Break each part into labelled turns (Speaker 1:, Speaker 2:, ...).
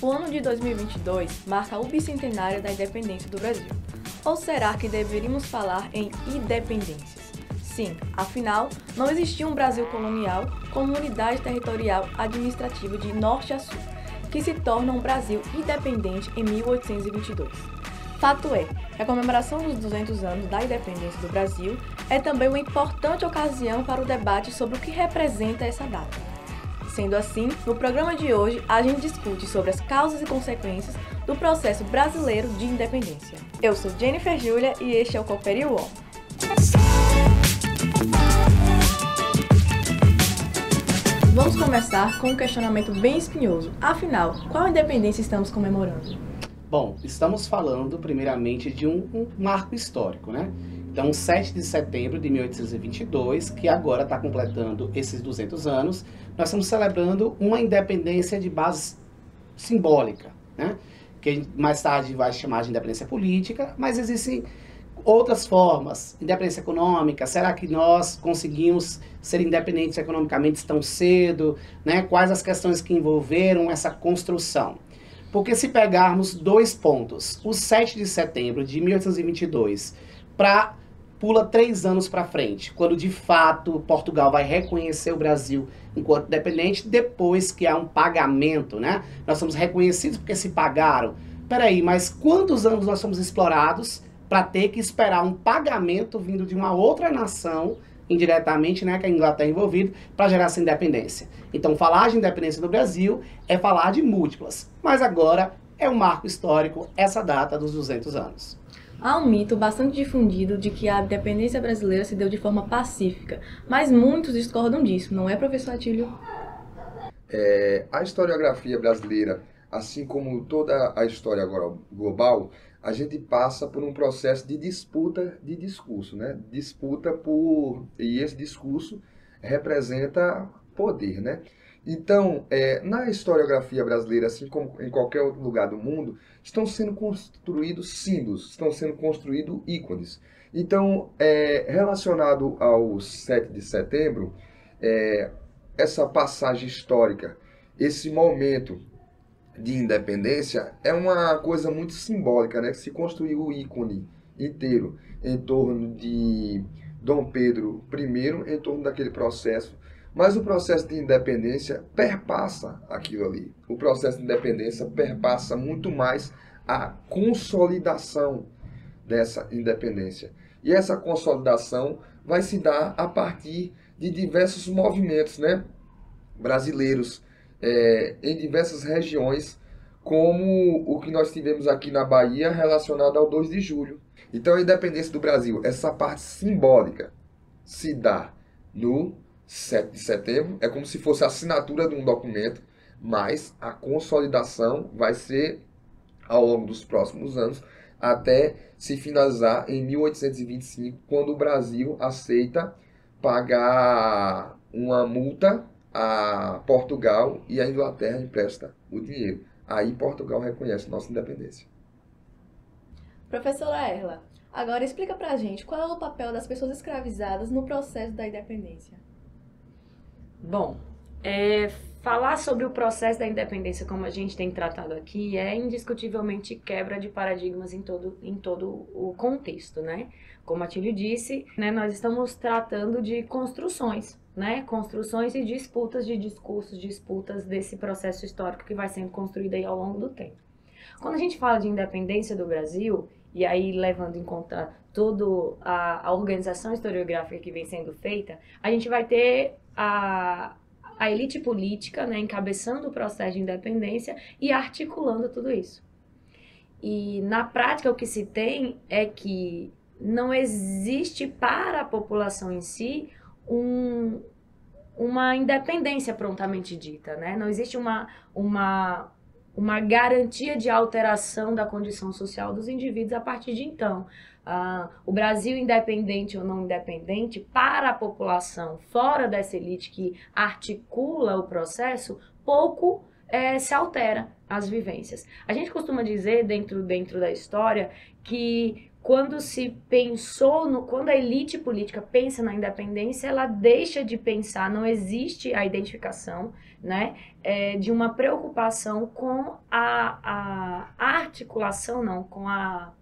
Speaker 1: O ano de 2022 marca o bicentenário da independência do Brasil. Ou será que deveríamos falar em independências? Sim, afinal, não existia um Brasil colonial como unidade territorial administrativa de norte a sul, que se torna um Brasil independente em 1822. Fato é que a comemoração dos 200 anos da independência do Brasil é também uma importante ocasião para o debate sobre o que representa essa data. Sendo assim, no programa de hoje, a gente discute sobre as causas e consequências do processo brasileiro de independência. Eu sou Jennifer Júlia e este é o Confere UOL. Vamos começar com um questionamento bem espinhoso. Afinal, qual independência estamos comemorando?
Speaker 2: Bom, estamos falando primeiramente de um marco histórico, né? Então, 7 de setembro de 1822, que agora está completando esses 200 anos, nós estamos celebrando uma independência de base simbólica, né? Que mais tarde vai chamar de independência política, mas existem outras formas. Independência econômica, será que nós conseguimos ser independentes economicamente tão cedo, né? Quais as questões que envolveram essa construção? Porque se pegarmos dois pontos, o 7 de setembro de 1822, pula 3 anos para frente, quando de fato Portugal vai reconhecer o Brasil enquanto independente, depois que há um pagamento, né? Nós somos reconhecidos porque se pagaram. Peraí, mas quantos anos nós somos explorados para ter que esperar um pagamento vindo de uma outra nação, indiretamente, né, que a Inglaterra é envolvida, para gerar essa independência? Então, falar de independência do Brasil é falar de múltiplas, mas agora é um marco histórico essa data dos 200 anos.
Speaker 1: Há um mito bastante difundido de que a independência brasileira se deu de forma pacífica, mas muitos discordam disso, não é, professor Atílio?
Speaker 3: A historiografia brasileira, assim como toda a história agora global, a gente passa por um processo de disputa de discurso, né? E esse discurso representa poder, né? Então, na historiografia brasileira, assim como em qualquer outro lugar do mundo, estão sendo construídos símbolos, estão sendo construídos ícones. Então, relacionado ao 7 de setembro, essa passagem histórica, esse momento de independência, é uma coisa muito simbólica, né? Que se construiu o ícone inteiro em torno de Dom Pedro I, em torno daquele processo. Mas o processo de independência perpassa aquilo ali. O processo de independência perpassa muito mais a consolidação dessa independência. E essa consolidação vai se dar a partir de diversos movimentos, né, brasileiros, em diversas regiões, como o que nós tivemos aqui na Bahia relacionado ao 2 de julho. Então a independência do Brasil, essa parte simbólica, se dá no 7 de setembro, é como se fosse a assinatura de um documento, mas a consolidação vai ser ao longo dos próximos anos, até se finalizar em 1825, quando o Brasil aceita pagar uma multa a Portugal e a Inglaterra empresta o dinheiro. Aí Portugal reconhece nossa independência.
Speaker 1: Professora Erla, agora explica pra gente qual é o papel das pessoas escravizadas no processo da independência.
Speaker 4: Bom, falar sobre o processo da independência, como a gente tem tratado aqui, é indiscutivelmente quebra de paradigmas em todo o contexto, né? Como a Atílio disse, né, nós estamos tratando de construções, né? Construções e disputas de discursos, disputas desse processo histórico que vai sendo construído aí ao longo do tempo. Quando a gente fala de independência do Brasil, e aí levando em conta toda a organização historiográfica que vem sendo feita, a gente vai ter a elite política, né, encabeçando o processo de independência e articulando tudo isso. E na prática o que se tem é que não existe para a população em si uma independência prontamente dita, né? Não existe uma garantia de alteração da condição social dos indivíduos a partir de então. O Brasil, independente ou não independente, para a população fora dessa elite que articula o processo, pouco se altera as vivências. A gente costuma dizer, dentro da história, que quando se pensou, quando a elite política pensa na independência, ela deixa de pensar, não existe a identificação né, de uma preocupação com a articulação, não, com a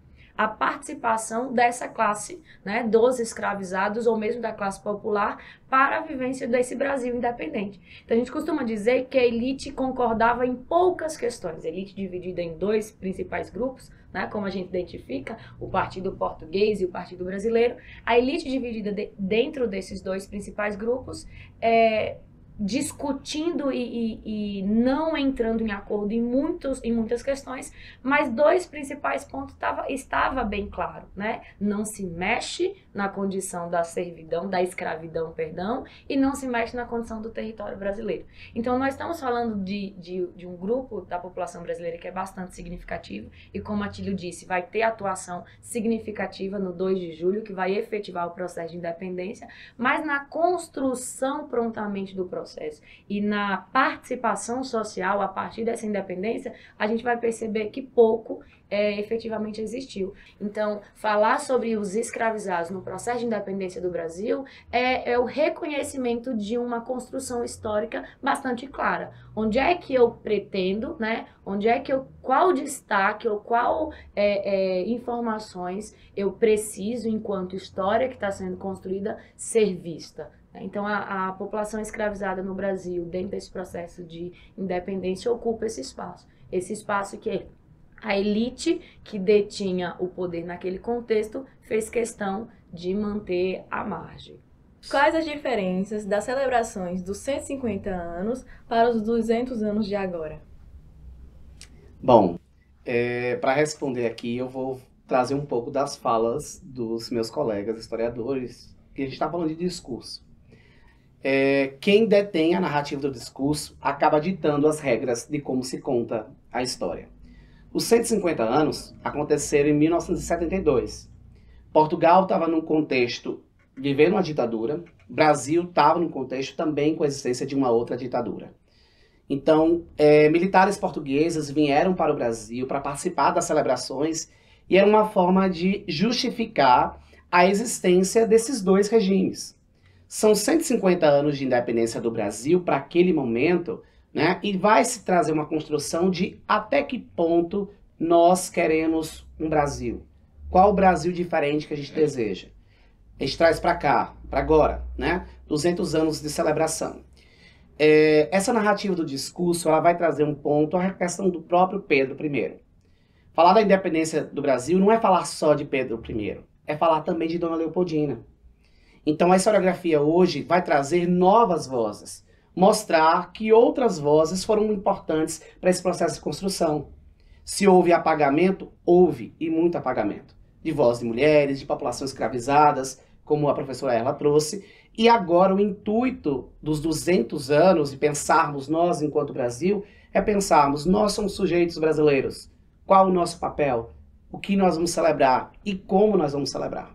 Speaker 4: participação dessa classe, né, dos escravizados ou mesmo da classe popular para a vivência desse Brasil independente. Então a gente costuma dizer que a elite concordava em poucas questões, a elite dividida em dois principais grupos, né, como a gente identifica, o Partido Português e o Partido Brasileiro. A elite dividida dentro desses dois principais grupos discutindo e não entrando em acordo em muitas questões, mas dois principais pontos estava bem claro, né? Não se mexe na condição da servidão, da escravidão, perdão, e não se mexe na condição do território brasileiro. Então, nós estamos falando de um grupo da população brasileira que é bastante significativo, e como a Atílio disse, vai ter atuação significativa no 2 de julho, que vai efetivar o processo de independência, mas na construção prontamente do processo e na participação social a partir dessa independência, a gente vai perceber que pouco efetivamente existiu. Então, falar sobre os escravizados no processo de independência do Brasil é o reconhecimento de uma construção histórica bastante clara. Onde é que eu pretendo, né? Qual destaque ou qual informações eu preciso, enquanto história que está sendo construída, ser vista. Então, a população escravizada no Brasil, dentro desse processo de independência, ocupa esse espaço que a elite que detinha o poder naquele contexto fez questão de manter à margem.
Speaker 1: Quais as diferenças das celebrações dos 150 anos para os 200 anos de agora?
Speaker 2: Bom, para responder aqui, eu vou trazer um pouco das falas dos meus colegas historiadores, que a gente está falando de discurso. Quem detém a narrativa do discurso acaba ditando as regras de como se conta a história. Os 150 anos aconteceram em 1972. Portugal estava num contexto vivendo uma ditadura, Brasil estava num contexto também com a existência de uma outra ditadura. Então, militares portugueses vieram para o Brasil para participar das celebrações e era uma forma de justificar a existência desses dois regimes. São 150 anos de independência do Brasil para aquele momento, né? E vai se trazer uma construção de até que ponto nós queremos um Brasil. Qual o Brasil diferente que a gente deseja? A gente traz para cá, para agora, né? 200 anos de celebração. Essa narrativa do discurso, ela vai trazer um ponto, a questão do próprio Pedro I. Falar da independência do Brasil não é falar só de Pedro I, é falar também de Dona Leopoldina. Então a historiografia hoje vai trazer novas vozes, mostrar que outras vozes foram importantes para esse processo de construção. Se houve apagamento, houve, e muito apagamento, de vozes de mulheres, de populações escravizadas, como a professora Erla trouxe, e agora o intuito dos 200 anos de pensarmos nós enquanto Brasil, é pensarmos, nós somos sujeitos brasileiros, qual o nosso papel, o que nós vamos celebrar e como nós vamos celebrar.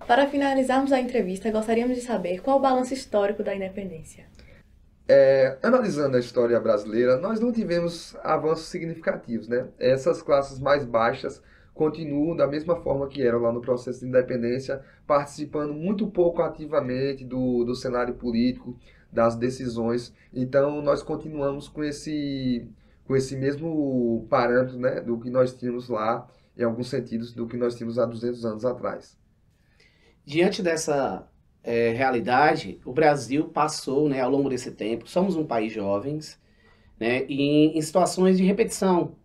Speaker 1: Para finalizarmos a entrevista, gostaríamos de saber qual o balanço histórico da independência.
Speaker 3: Analisando a história brasileira, nós não tivemos avanços significativos, né? Essas classes mais baixas continuam da mesma forma que eram lá no processo de independência, participando muito pouco ativamente do cenário político, das decisões. Então, nós continuamos com esse mesmo parâmetro, né, do que nós tínhamos lá, em alguns sentidos, do que nós tínhamos há 200 anos atrás.
Speaker 2: Diante dessa realidade, o Brasil passou, né, ao longo desse tempo, somos um país jovens, né, em situações de repetição.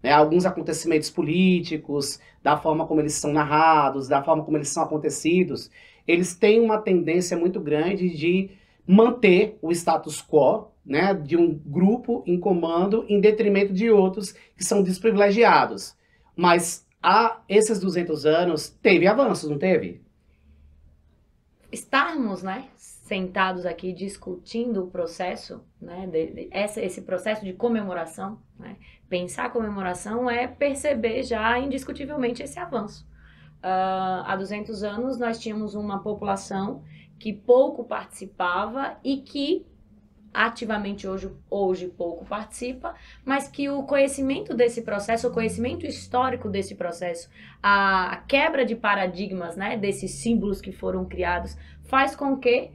Speaker 2: Né, alguns acontecimentos políticos, da forma como eles são narrados, da forma como eles são acontecidos, eles têm uma tendência muito grande de manter o status quo, né, de um grupo em comando em detrimento de outros que são desprivilegiados. Mas há esses 200 anos, teve avanços, não teve?
Speaker 4: Estarmos, né, sentados aqui discutindo o processo, né, esse processo de comemoração, né, pensar a comemoração é perceber já indiscutivelmente esse avanço. Há 200 anos nós tínhamos uma população que pouco participava e que ativamente hoje pouco participa, mas que o conhecimento desse processo, o conhecimento histórico desse processo, a quebra de paradigmas, né, desses símbolos que foram criados, faz com que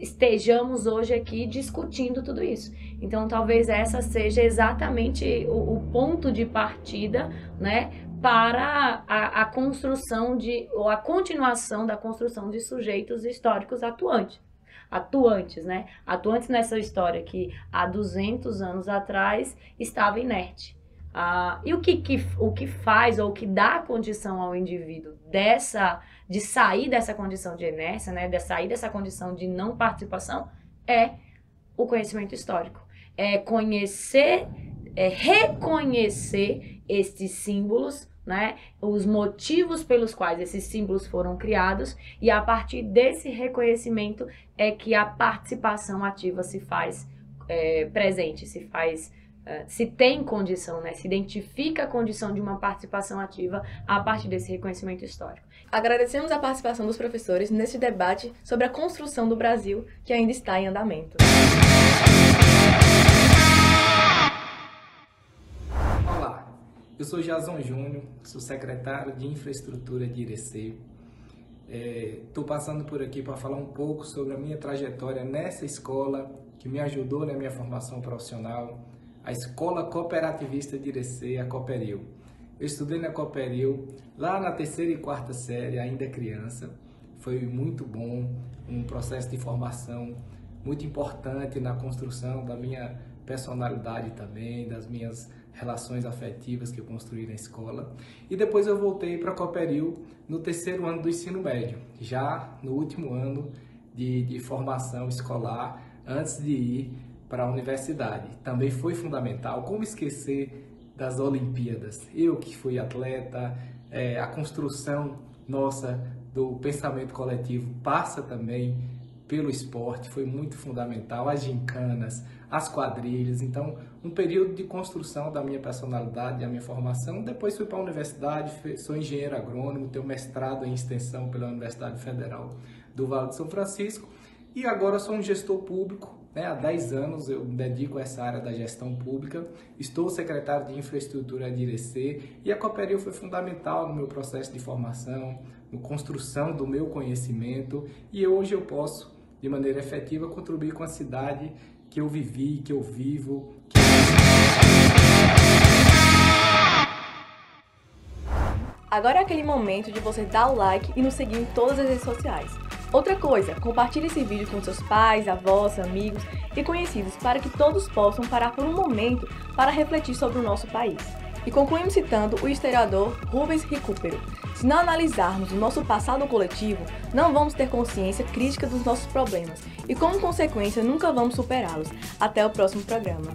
Speaker 4: estejamos hoje aqui discutindo tudo isso. Então, talvez essa seja exatamente o ponto de partida, né, para a construção ou a continuação da construção de sujeitos históricos atuantes, né? Atuantes nessa história que há 200 anos atrás estava inerte. E o que faz ou o que dá condição ao indivíduo de sair dessa condição de inércia, né, de sair dessa condição de não participação, é o conhecimento histórico. É conhecer, reconhecer estes símbolos, né, os motivos pelos quais esses símbolos foram criados, e a partir desse reconhecimento é que a participação ativa se faz presente, se tem condição, né, se identifica a condição de uma participação ativa a partir desse reconhecimento histórico.
Speaker 1: Agradecemos a participação dos professores neste debate sobre a construção do Brasil, que ainda está em andamento.
Speaker 5: Olá, eu sou Jason Júnior, sou secretário de Infraestrutura de Irecê. Estou passando por aqui para falar um pouco sobre a minha trajetória nessa escola que me ajudou na minha formação profissional, a Escola Cooperativista de Irecê, a Cooperil. Eu estudei na Cooperil lá na 3ª e 4ª série, ainda criança. Foi muito bom, um processo de formação muito importante na construção da minha personalidade também, das minhas relações afetivas que eu construí na escola. E depois eu voltei para a Cooperil no 3º ano do ensino médio, já no último ano de formação escolar, antes de ir para a universidade. Também foi fundamental. Como esquecer das Olimpíadas? Eu que fui atleta, a construção nossa do pensamento coletivo passa também pelo esporte, foi muito fundamental, as gincanas, as quadrilhas. Então, um período de construção da minha personalidade, da minha formação. Depois fui para a universidade, sou engenheiro agrônomo, tenho mestrado em extensão pela Universidade Federal do Vale de São Francisco, e agora sou um gestor público, né? Há 10 anos eu me dedico a essa área da gestão pública, estou secretário de Infraestrutura de Irecê, e a Cooperil foi fundamental no meu processo de formação, na construção do meu conhecimento, e hoje eu posso, de maneira efetiva, contribuir com a cidade que eu vivi, que eu vivo.
Speaker 1: Agora é aquele momento de você dar o like e nos seguir em todas as redes sociais. Outra coisa, compartilhe esse vídeo com seus pais, avós, amigos e conhecidos para que todos possam parar por um momento para refletir sobre o nosso país. E concluímos citando o historiador Rubens Recupero: se não analisarmos o nosso passado coletivo, não vamos ter consciência crítica dos nossos problemas e, como consequência, nunca vamos superá-los. Até o próximo programa.